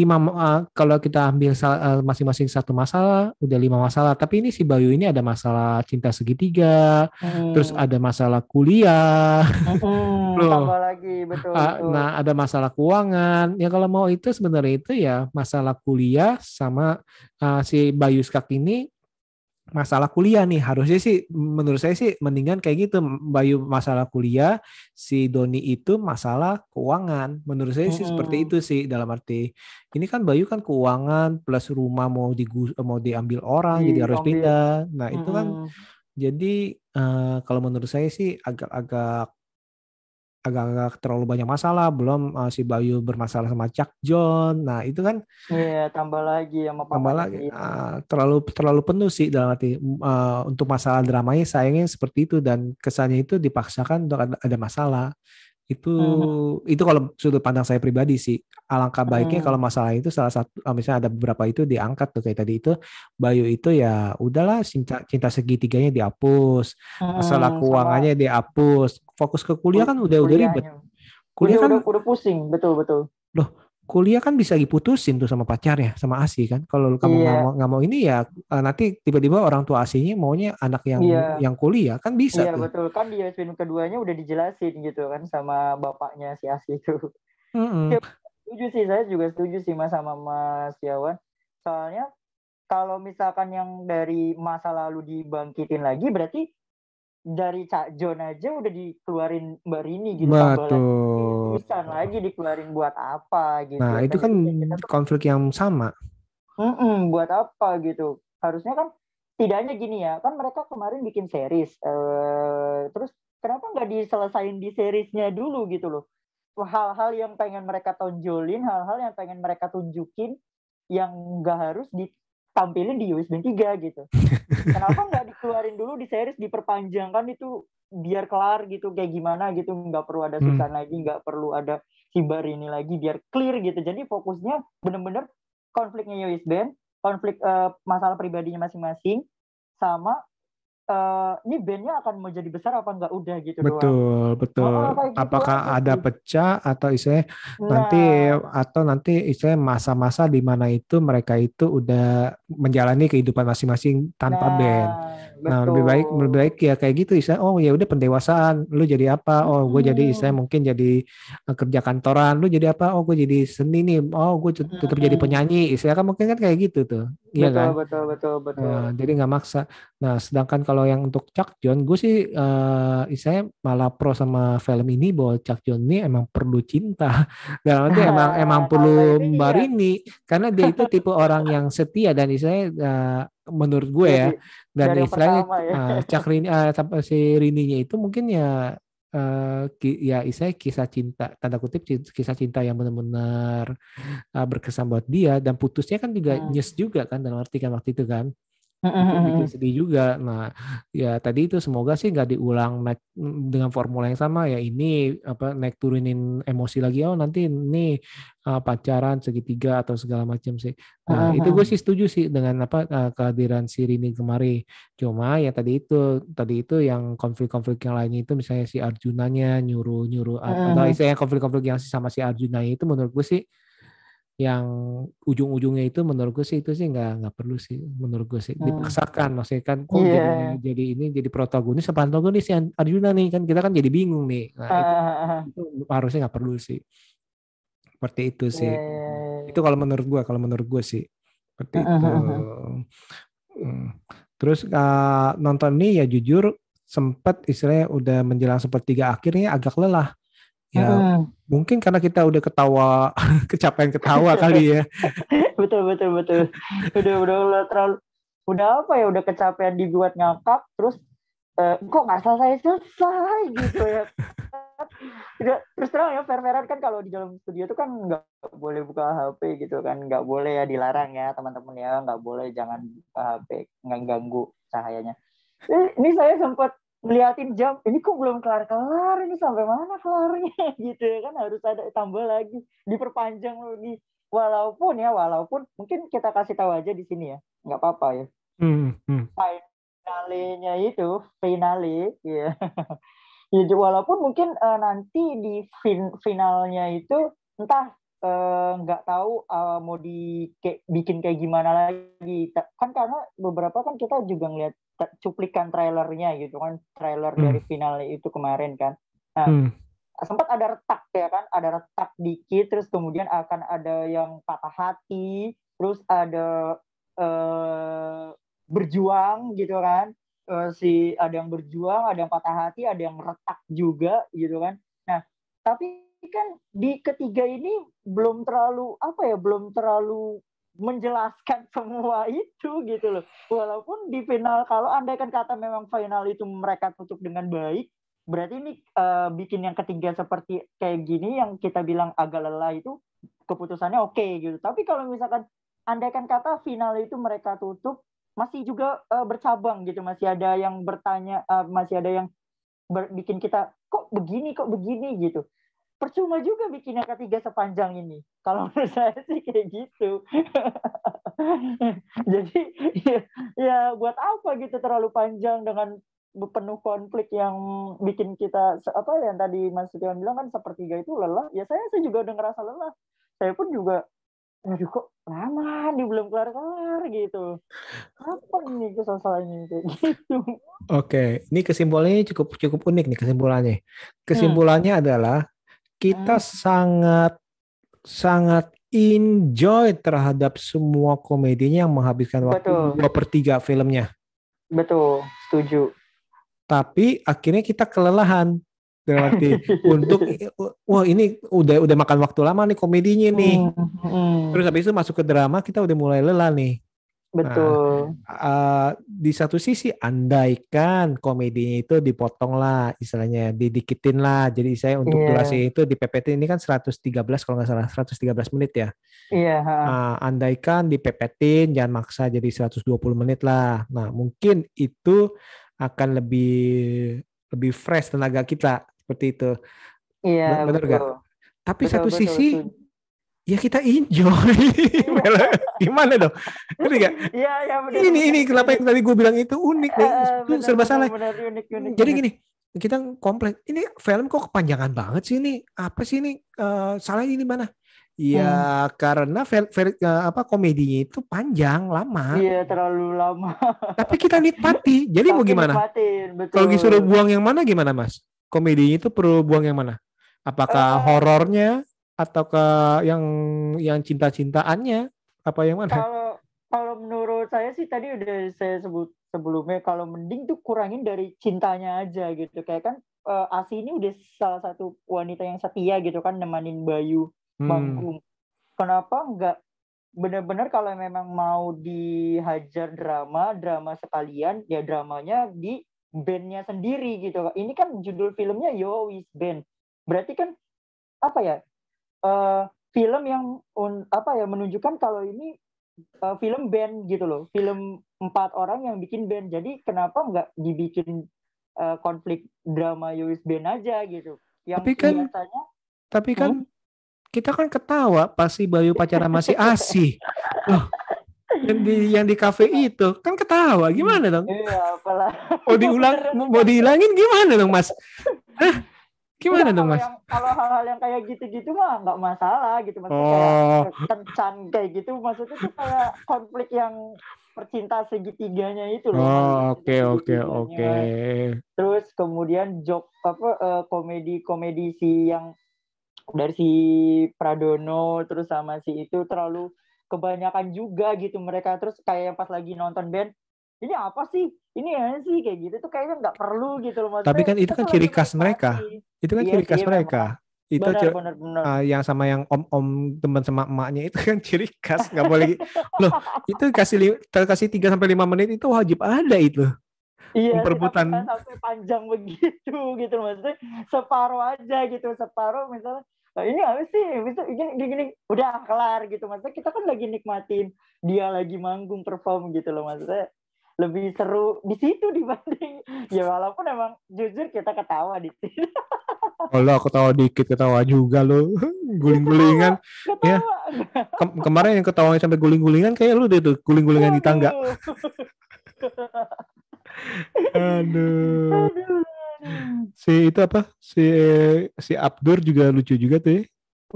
kalau kita ambil masing-masing satu masalah, udah 5 masalah. Tapi ini si Bayu ini ada masalah cinta segitiga, terus ada masalah kuliah. Tambah lagi, betul. Nah ada masalah keuangan. Ya kalau mau itu sebenarnya itu ya masalah kuliah sama si Bayu Skak ini masalah kuliah nih. Harusnya sih menurut saya sih mendingan kayak gitu, Bayu masalah kuliah, si Doni itu masalah keuangan. Menurut saya sih seperti itu sih, dalam arti ini kan Bayu kan keuangan plus rumah mau diambil orang jadi harus pindah. Nah itu kan jadi kalau menurut saya sih agak terlalu banyak masalah. Belum si Bayu bermasalah sama Cakjon. Nah itu kan tambah lagi sama terlalu penuh sih dalam arti untuk masalah dramanya sayangnya seperti itu, dan kesannya itu dipaksakan untuk ada masalah. Itu kalau sudut pandang saya pribadi sih. Alangkah baiknya kalau masalah itu salah satu misalnya ada beberapa itu diangkat tuh, kayak tadi itu Bayu itu ya udahlah cinta segitiganya dihapus, masalah keuangannya dihapus, fokus ke kuliah kan udah ribet. Kuliah kan udah pusing, betul. Loh, kuliah kan bisa diputusin tuh sama pacarnya, sama Asi kan. Kalau kamu nggak mau ini ya nanti tiba-tiba orang tua Asinya maunya anak yang kuliah kan bisa tuh. Iya betul, kan di film keduanya udah dijelasin gitu kan sama bapaknya si Asi itu. Saya juga setuju sih Mas sama Mas Yawan. Soalnya kalau misalkan yang dari masa lalu dibangkitin lagi, berarti dari Cak Jon aja udah dikeluarin Mbak Rini gitu. Betul. Susan lagi dikeluarin buat apa gitu. Nah itu kan konflik yang sama. Buat apa gitu. Harusnya kan tidaknya gini ya, kan mereka kemarin bikin series. Terus kenapa nggak diselesain di seriesnya dulu gitu loh. Hal-hal yang pengen mereka tonjolin, hal-hal yang pengen mereka tunjukin, yang nggak harus ditampilin di USB 3 gitu. Kenapa nggak dikeluarin dulu di series, diperpanjangkan itu biar kelar gitu, kayak gimana gitu, nggak perlu ada Susan lagi, nggak perlu ada si Barini lagi, biar clear gitu. Jadi fokusnya bener-bener konfliknya Yowis Band, konflik masalah pribadinya masing-masing, sama ini bandnya akan mau jadi besar apa nggak, udah gitu doang. Betul. Gitu apakah ada pecah atau nanti istilahnya masa-masa di mana itu mereka itu udah menjalani kehidupan masing-masing tanpa band. Nah lebih baik ya kayak gitu istilah. Oh ya udah pendewasaan. Lu jadi apa? Oh gue jadi istilah mungkin jadi kerja kantoran. Lu jadi apa? Oh gue jadi seni nih. Oh gue tetap jadi penyanyi. Istilah kan mungkin kan kayak gitu tuh. Iya kan? Betul. Nah, jadi nggak maksa. Nah sedangkan kalau yang untuk Cakjon, gue sih saya malah pro sama film ini bahwa Cakjon ini emang perlu cinta. Dan nanti emang perlu Mbak Rini karena dia itu tipe orang yang setia, dan istilahnya menurut gue ya, dan istilahnya si Rininya itu mungkin ya istilahnya kisah cinta tanda kutip, kisah cinta yang benar-benar berkesan buat dia, dan putusnya kan juga nyes juga kan, dalam arti kan waktu itu kan itu bikin sedih juga. Nah ya tadi itu semoga sih nggak diulang dengan formula yang sama ya, ini naik turunin emosi lagi, oh nanti ini pacaran segitiga atau segala macam sih. Nah itu gue sih setuju sih dengan kehadiran si Rini kemari. Cuma ya tadi itu yang konflik-konflik yang lainnya itu, misalnya si Arjunanya nyuruh atau istilahnya konflik-konflik yang sama si Arjunanya itu menurut gue sih yang ujung-ujungnya itu menurut gue sih itu sih nggak perlu sih menurut gue sih dipaksakan maksudnya kan kok jadi ini jadi protagonis apa antagonis si Arjuna nih kan kita kan jadi bingung nih nah itu harusnya nggak perlu sih seperti itu sih itu kalau menurut gue sih seperti itu. Terus nonton ini ya jujur sempat istilahnya udah menjelang sepertiga akhirnya agak lelah. Ya mungkin karena kita udah ketawa kecapean ketawa kali ya. Betul. Udah terlalu udah kecapean dibuat ngakak terus kok nggak selesai gitu ya. Terus terang ya fair-fairan kan kalau di dalam studio itu kan nggak boleh buka HP gitu kan, nggak boleh ya, dilarang ya teman-teman ya, nggak boleh, jangan buka HP, nggak ganggu cahayanya. Ini saya sempat ngeliatin jam, ini kok belum kelar-kelar, ini sampai mana kelarnya gitu ya kan, harus ada tambah lagi, diperpanjang lagi. Walaupun mungkin kita kasih tahu aja di sini ya, nggak apa-apa ya. Finale ya. Ya, walaupun mungkin nanti di finalnya itu entah nggak tahu mau bikin kayak gimana lagi kan, karena beberapa kan kita juga ngeliat cuplikan trailernya gitu kan, trailer dari final itu kemarin kan. Nah, sempat ada retak ya kan, ada retak dikit, terus kemudian akan ada yang patah hati, terus ada berjuang gitu kan. Ada yang berjuang, ada yang patah hati, ada yang retak juga gitu kan. Nah, tapi kan di ketiga ini belum terlalu menjelaskan semua itu gitu loh. Walaupun di final, kalau andaikan kata memang final itu mereka tutup dengan baik, berarti ini bikin yang ketiga seperti kayak gini yang kita bilang agak lelah itu keputusannya oke gitu. Tapi kalau misalkan andaikan kata final itu mereka tutup masih juga bercabang gitu, masih ada yang bertanya, masih ada yang bikin kita kok begini gitu. Percuma juga bikin yang ketiga sepanjang ini. Kalau menurut saya sih kayak gitu. Jadi ya buat apa gitu terlalu panjang dengan penuh konflik yang bikin kita yang tadi Mas Setiawan bilang kan sepertiga itu lelah. Ya saya juga udah ngerasa lelah. Saya pun juga aduh kok lama nih belum kelar gitu. Apa nih kesalahnya gitu. Oke, ini kesimpulannya cukup unik nih kesimpulannya. Kesimpulannya adalah kita sangat enjoy terhadap semua komedinya yang menghabiskan waktu 2/3 filmnya. Betul, setuju. Tapi akhirnya kita kelelahan. Berarti untuk wah ini udah makan waktu lama nih komedinya nih. Terus habis itu masuk ke drama kita udah mulai lelah nih. Betul. Nah, di satu sisi andaikan komedinya itu dipotong lah, istilahnya didikitin lah. Jadi saya untuk durasi itu di PPT ini kan 113 kalau nggak salah 113 menit ya. Iya. Andaikan dipepetin jangan maksa jadi 120 menit lah. Nah mungkin itu akan lebih fresh tenaga kita. Seperti itu. Iya, benar nggak? Tapi satu sisi betul. Ya kita enjoy. Gimana dong? Ngerti nggak? Iya, benar. Ini kenapa yang tadi gue bilang itu unik nih? Itu serba salah. Unik. Jadi gini, kita komplain, ini film kok kepanjangan banget sih ini? Apa sih ini? Salahnya ini mana? Ya karena komedinya itu panjang, lama. Iya, terlalu lama. Tapi kita nikmati. Jadi mau gimana? Kalau disuruh buang yang mana gimana, Mas? Komedinya itu perlu buang yang mana? Apakah horornya ataukah yang cinta-cintaannya? Apa yang mana? Kalau menurut saya sih tadi udah saya sebut sebelumnya, kalau mending tuh kurangin dari cintanya aja gitu. Kayak kan Asi ini udah salah satu wanita yang setia gitu kan, nemanin Bayu manggung. Kenapa enggak benar-benar kalau memang mau dihajar drama sekalian, ya dramanya di bandnya sendiri gitu. Ini kan judul filmnya Yo Is Band. Berarti kan film yang menunjukkan kalau ini film band gitu loh. Film 4 orang yang bikin band. Jadi kenapa nggak dibikin konflik drama Yo Is Band aja gitu. Yang Tapi kan kita kan ketawa pasti Bayu pacaran masih Asi. Loh. Yang di kafe itu kan ketawa, gimana dong? Iya, apalah. Mau dihilangin gimana dong, Mas? Gimana Enggak, dong Mas? kalau hal-hal yang kayak gitu-gitu mah nggak masalah gitu, maksudnya Oh, kayak kencan kayak gitu, maksudnya tuh kayak konflik yang percinta segitiganya itu loh, oh, cinta oke oke oke. segitiganya. Terus kemudian komedi si yang dari si Pradono terus sama si itu terlalu kebanyakan juga gitu mereka, terus kayak yang pas lagi nonton band, ini apa sih, ini ya sih kayak gitu tuh kayaknya nggak perlu gitu loh, Tapi maksudnya kan itu kita kan tuh lagi ciri khas mereka. menikmati. Itu kan Iya ciri sih khas memang, mereka. Itu benar. yang sama yang om-om teman sama emaknya itu kan ciri khas, nggak boleh. Loh, itu kasih 3 sampai 5 menit itu wajib ada itu. Iya sih, tapi nggak Perebutan. sampai panjang begitu gitu, maksudnya separuh aja gitu, separuh misalnya, "Nah, ini apa sih, bisa gini, udah kelar gitu, maksudnya kita kan lagi nikmatin dia lagi manggung perform gitu loh, maksudnya lebih seru di situ dibanding ya, walaupun emang jujur kita ketawa di situ. Kalau aku tahu dikit ketawa juga lo. ketawa Guling-gulingan. Ya, ketawa kemarin yang ketawanya sampai guling-gulingan kayak lu deh tuh, guling-gulingan di tangga. waduh. Aduh. Aduh. Si itu apa? Si Abdur juga lucu juga tuh ya.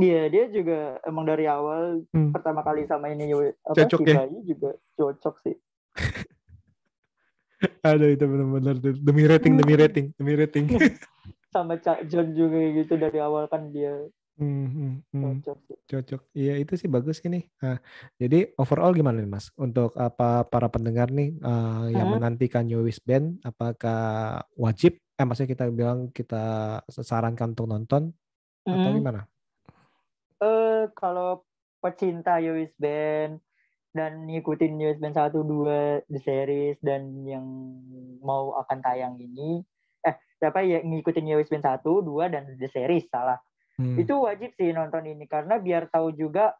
Iya, dia juga emang dari awal Hmm, pertama kali sama ini apa cocok si ya. Bayu juga cocok sih. Aduh itu benar-benar tuh. Demi rating. Sama Cak John juga gitu dari awal kan dia Hmm, hmm, hmm. cocok sih. Cocok. Iya itu sih bagus ini. Nah, jadi overall gimana nih Mas? Untuk apa para pendengar nih yang Hmm. menantikan New Wish Band, apakah wajib? Maksudnya kita bilang kita sarankan untuk nonton atau Hmm. gimana? Kalau pecinta Yowis Band dan ngikutin Yowis Band 1, 2 The Series dan yang mau akan tayang ini, siapa ya ngikutin Yowis Band 1, 2 dan The Series salah. Hmm. Itu wajib sih nonton ini karena biar tahu juga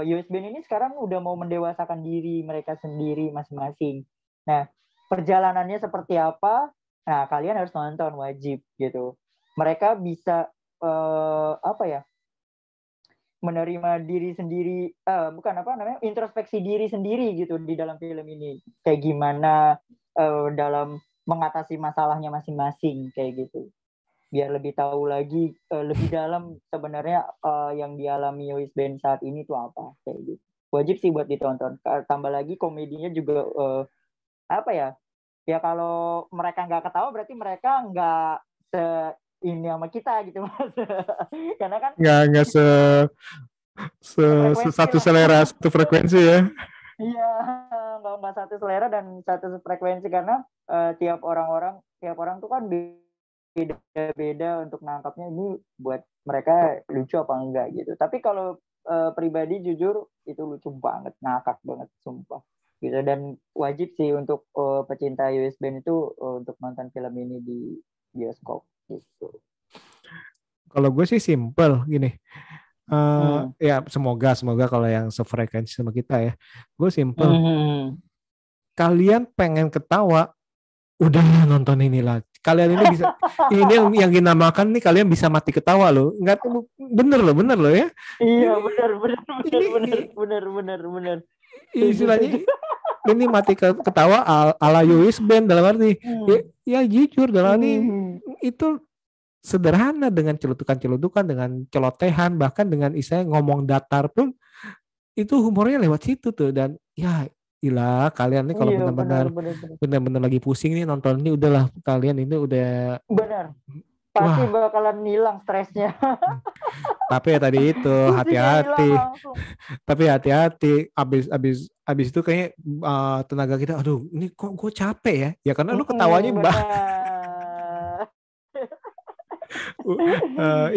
US Band ini sekarang udah mau mendewasakan diri mereka sendiri masing-masing. Nah, perjalanannya seperti apa? Nah, kalian harus nonton, wajib gitu. Mereka bisa apa ya? Menerima diri sendiri, bukan apa namanya, introspeksi diri sendiri gitu di dalam film ini. Kayak gimana dalam mengatasi masalahnya masing-masing kayak gitu. Biar lebih tahu lagi lebih dalam sebenarnya yang dialami Yowis Band saat ini tuh apa kayak gitu. Wajib sih buat ditonton. Tambah lagi komedinya juga apa ya? Ya kalau mereka nggak ketawa berarti mereka nggak ini sama kita gitu Mas. Karena kan Nggak frekuensi satu lah. selera, satu frekuensi ya. Iya, nggak satu selera dan satu frekuensi karena tiap orang tuh kan beda-beda untuk nangkapnya ini buat mereka lucu apa enggak gitu. Tapi kalau pribadi jujur itu lucu banget, ngakak banget sumpah. Gitu, dan wajib sih untuk pecinta US Band itu untuk nonton film ini di bioskop gitu. Kalau gue sih simple gini. Ya semoga kalau yang sefrekuensi sama kita ya. Gue simple. Kalian pengen ketawa, udah nonton inilah. Kalian ini bisa, ini yang dinamakan nih kalian bisa mati ketawa loh. Enggak, bener loh ya. Iya, Ini bener. istilahnya ini mati ketawa ala Yowis Band dalam arti ya jujur dalam arti itu sederhana dengan celutukan dengan celotehan, bahkan dengan istilahnya ngomong datar pun itu humornya lewat situ tuh. Dan ya gila kalian nih kalau benar-benar lagi pusing nih nonton ini, udahlah kalian ini udah benar pasti bakalan hilang stresnya. Tapi ya tadi itu hati-hati. Tapi hati-hati abis itu kayak tenaga kita, aduh ini kok gue capek ya. Ya karena lu ketawanya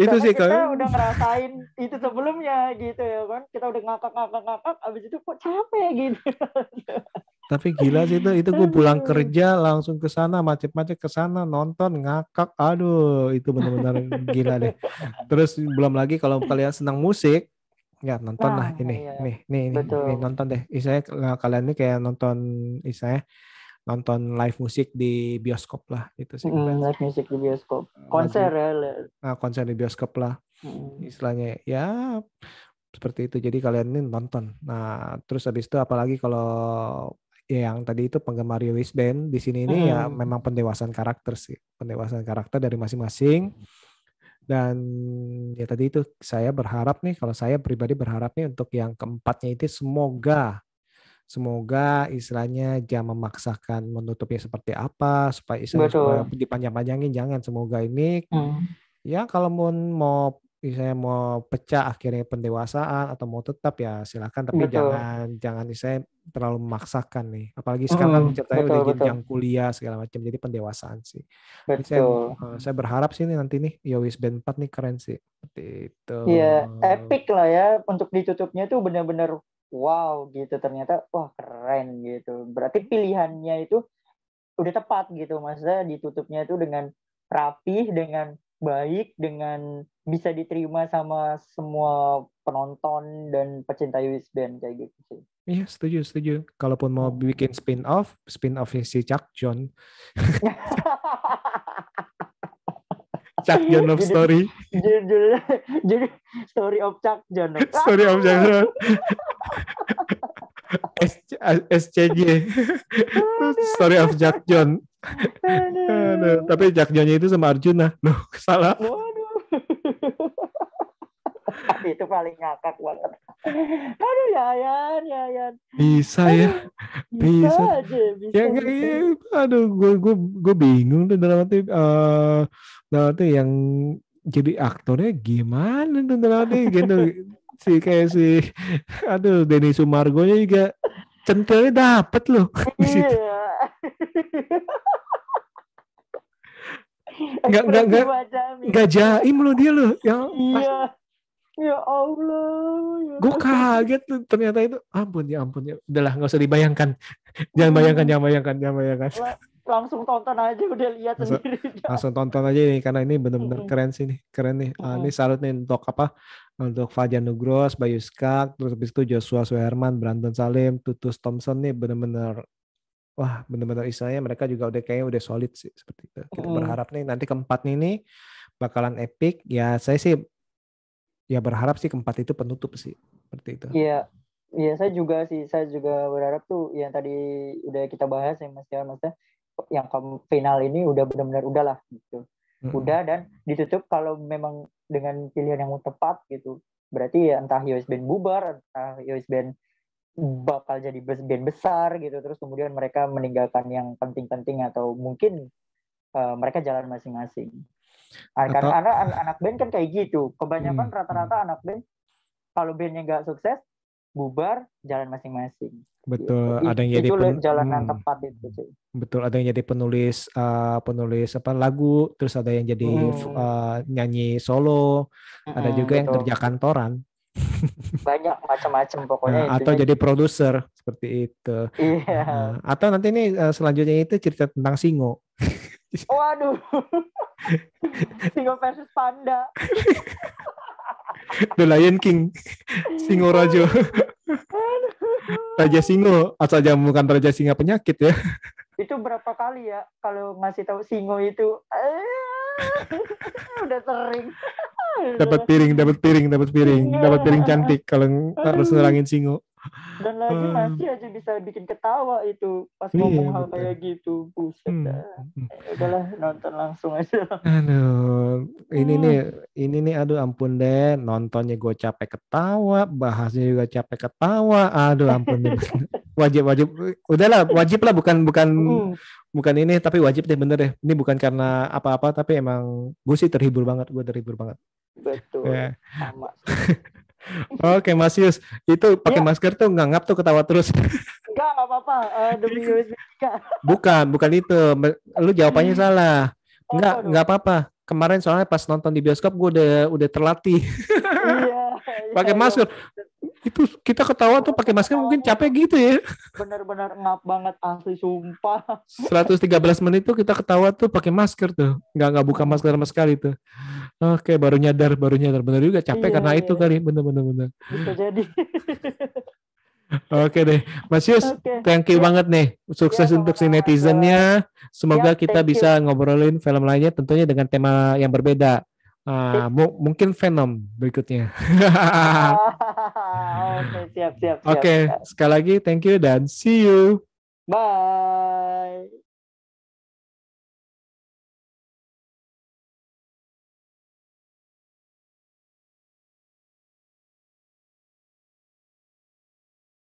itu sih kita udah ngerasain itu sebelumnya gitu ya kan, kita udah ngakak abis itu kok capek gitu. Tapi gila sih itu gue pulang kerja langsung ke sana macet-macet ke sana nonton ngakak, aduh itu benar-benar gila deh. Terus belum lagi kalau kalian senang musik ya nonton lah ini nih nonton deh. Istilahnya kalian ini kayak nonton nonton live musik di bioskop lah itu sih. Live musik di bioskop, konser ya. Konser di bioskop lah istilahnya ya seperti itu. Jadi kalian ini nonton. Nah terus habis itu apalagi kalau ya yang tadi itu penggemar Yowis Band di sini ini ya memang pendewasaan karakter sih, pendewasaan karakter dari masing-masing. Dan ya tadi itu saya berharap nih, kalau saya pribadi berharap nih untuk yang keempatnya itu semoga istilahnya jangan memaksakan menutupnya seperti apa supaya istilahnya supaya Betul. dipanjang-panjangin, jangan. Semoga ini Hmm. ya kalau mau misalnya mau pecah akhirnya pendewasaan atau mau tetap ya silakan, tapi Betul. jangan saya terlalu memaksakan nih, apalagi sekarang kan ceritanya Betul, udah betul. jenjang kuliah segala macam, jadi pendewasaan sih. Jadi Betul. saya berharap sih nih nanti nih Yowis Band 4 nih keren sih seperti itu. Ya, epic lah ya untuk ditutupnya tuh benar-benar wow gitu. Ternyata wah keren gitu. Berarti pilihannya itu udah tepat gitu. Maksudnya ditutupnya itu dengan rapih, dengan baik, dengan bisa diterima sama semua penonton dan pecinta US Band kayak gitu sih. Iya, setuju. Kalaupun mau bikin spin-offnya si Chuck John, Chuck John Love Jadi Story, judulnya jadi Story of Chuck John. Story of Chuck John, SCJ, Story of Chuck John. Aduh, tapi Chuck Johnnya itu sama Arjuna, loh salah. Waduh. Itu paling ngakak banget. Aduh, Yayan. Bisa ya, bisa. Aja, bisa. Ya, aduh, gue bingung tuh dalam arti yang jadi aktornya gimana tuh dalam arti gitu aduh Denny Sumargonya juga centilnya dapet loh di situ. Iya. Nggak jaim loh dia loh yang iya. Ya Allah. gue kaget tuh ternyata itu ampun ya udahlah nggak usah dibayangkan. jangan bayangkan. Langsung tonton aja udah lihat sendiri. Langsung tonton aja nih karena ini benar-benar keren sih nih. Keren nih. Ini salut nih untuk apa? Untuk Fajar Nugros, Bayu Skak, terus habis itu Joshua Suherman, Brandon Salim, Tutus Thompson nih benar-benar wah, benar-benar istilahnya mereka juga udah kayaknya udah solid sih seperti itu. Kita berharap nih nanti keempat nih bakalan epic. Ya saya sih ya berharap sih keempat itu penutup sih seperti itu. Iya. Iya, saya juga berharap tuh yang tadi udah kita bahas ya Mas ya, Mas, yang final ini udah benar-benar udahlah gitu. Udah dan ditutup kalau memang dengan pilihan yang tepat gitu. Berarti ya entah US Band bubar, entah US Band bakal jadi band besar gitu, terus kemudian mereka meninggalkan yang penting-penting atau mungkin mereka jalan masing-masing. Karena anak band kan kayak gitu. Kebanyakan rata-rata anak band kalau bandnya nggak sukses bubar jalan masing-masing. Betul, Gitu. ada yang jadi jalan yang tepat itu sih. Betul, ada yang jadi penulis apa lagu, terus ada yang jadi nyanyi solo, ada juga yang kerja kantoran. Banyak macam-macam pokoknya. Atau jadi produser seperti itu. Iya. Atau nanti nih selanjutnya itu cerita tentang Singo. Waduh. Singo versus Panda. The Lion King, Singo Rajo. Raja Singo, asal jangan bukan Raja Singa penyakit ya. Itu berapa kali ya kalau ngasih tahu Singo itu? Udah sering. Dapat piring cantik kalau harus nerangin Singo. Dan lagi masih aja bisa bikin ketawa itu pas ngomong hal kayak gitu. Buset dah. Udahlah nonton langsung aja. Aduh, ini nih aduh ampun deh, nontonnya gue capek ketawa, bahasnya juga capek ketawa. Aduh ampun deh. Wajib udahlah wajib lah, bukan ini tapi wajib deh, bener deh. Ini bukan karena apa-apa tapi emang gue terhibur banget. Betul. Ya. Sama. Oke Mas Yus, itu pakai masker tuh ngap tuh ketawa terus. Enggak apa-apa, demi USB. Bukan itu. Lu jawabannya salah. Enggak apa-apa. Kemarin soalnya pas nonton di bioskop gue udah terlatih. Iya. Pakai masker. Itu kita ketawa tuh pakai masker mungkin capek gitu ya. Benar-benar ngap banget asli sumpah. 113 menit tuh kita ketawa tuh pakai masker tuh. Enggak buka masker sama sekali tuh. Oke, baru nyadar. Benar juga capek karena itu kali. Benar. Bisa jadi. Oke deh, Mas Yus, thank you banget nih. Sukses untuk si netizennya. Semoga kita bisa ngobrolin film lainnya tentunya dengan tema yang berbeda. Mungkin Venom berikutnya. Oke, siap. Oke, sekali lagi thank you dan see you. Bye.